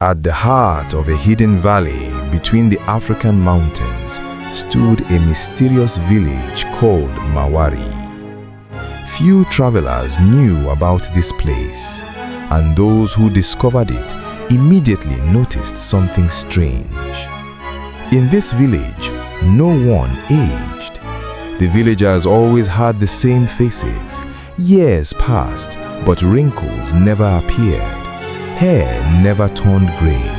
At the heart of a hidden valley between the African mountains stood a mysterious village called Mawari. Few travelers knew about this place, and those who discovered it immediately noticed something strange. In this village, no one aged. The villagers always had the same faces. Years passed, but wrinkles never appeared. Hair never turned gray.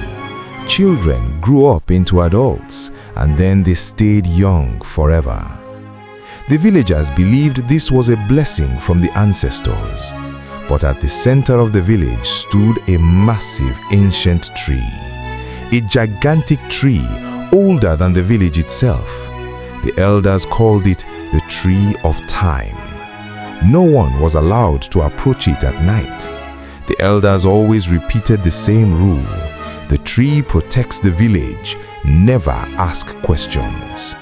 Children grew up into adults, and then they stayed young forever. The villagers believed this was a blessing from the ancestors. But at the center of the village stood a massive ancient tree. A gigantic tree, older than the village itself. The elders called it the Tree of Time. No one was allowed to approach it at night. The elders always repeated the same rule: the tree protects the village, never ask questions.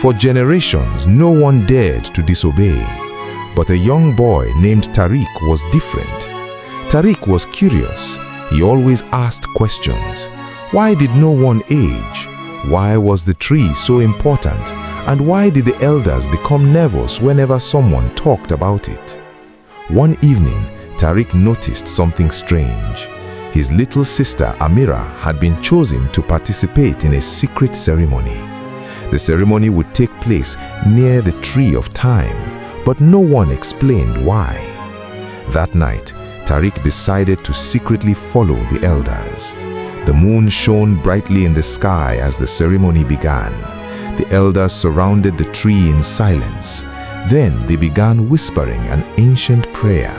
For generations, no one dared to disobey. But a young boy named Tariq was different. Tariq was curious. He always asked questions. Why did no one age? Why was the tree so important? And why did the elders become nervous whenever someone talked about it? One evening, Tariq noticed something strange. His little sister Amira had been chosen to participate in a secret ceremony. The ceremony would take place near the Tree of Time, but no one explained why. That night, Tariq decided to secretly follow the elders. The moon shone brightly in the sky as the ceremony began. The elders surrounded the tree in silence. Then they began whispering an ancient prayer.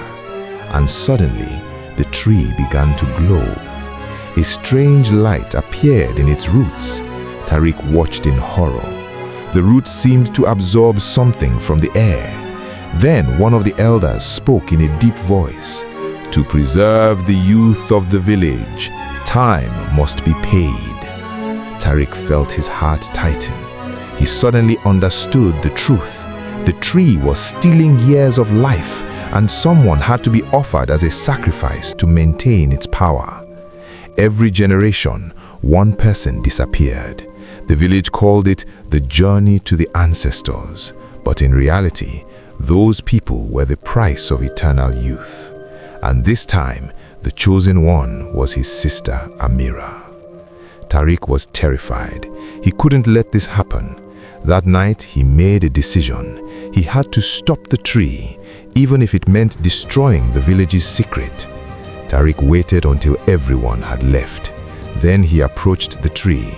And suddenly, the tree began to glow. A strange light appeared in its roots. Tariq watched in horror. The roots seemed to absorb something from the air. Then one of the elders spoke in a deep voice. To preserve the youth of the village, time must be paid. Tariq felt his heart tighten. He suddenly understood the truth. The tree was stealing years of life, and someone had to be offered as a sacrifice to maintain its power. Every generation, one person disappeared. The village called it the journey to the ancestors, but in reality, those people were the price of eternal youth. And this time, the chosen one was his sister Amira. Tariq was terrified. He couldn't let this happen. That night, he made a decision. He had to stop the tree, even if it meant destroying the village's secret. Tariq waited until everyone had left. Then he approached the tree.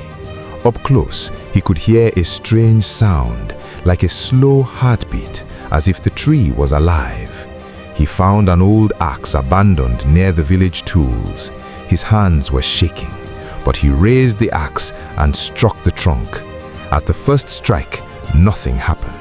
Up close, he could hear a strange sound, like a slow heartbeat, as if the tree was alive. He found an old axe abandoned near the village tools. His hands were shaking, but he raised the axe and struck the trunk. At the first strike, nothing happened.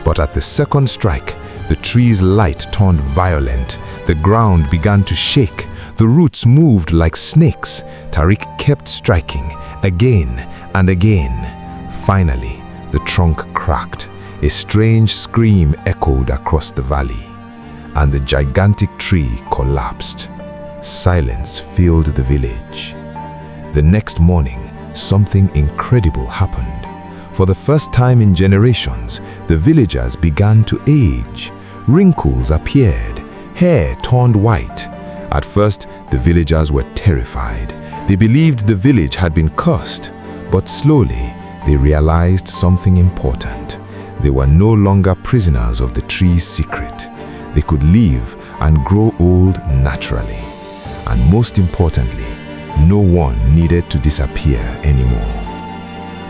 But at the second strike, the tree's light turned violent. The ground began to shake. The roots moved like snakes. Tariq kept striking, again and again. Finally, the trunk cracked. A strange scream echoed across the valley, and the gigantic tree collapsed. Silence filled the village. The next morning, something incredible happened. For the first time in generations, the villagers began to age. Wrinkles appeared. Hair turned white. At first, the villagers were terrified. They believed the village had been cursed. But slowly, they realized something important. They were no longer prisoners of the tree's secret. They could live and grow old naturally. And most importantly, no one needed to disappear anymore.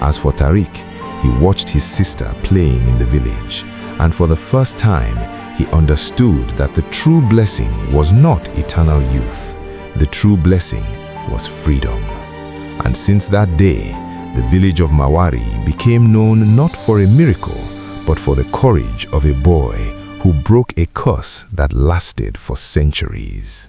As for Tariq, he watched his sister playing in the village, and for the first time, he understood that the true blessing was not eternal youth. The true blessing was freedom. And since that day, the village of Mawari became known not for a miracle, but for the courage of a boy who broke a curse that lasted for centuries.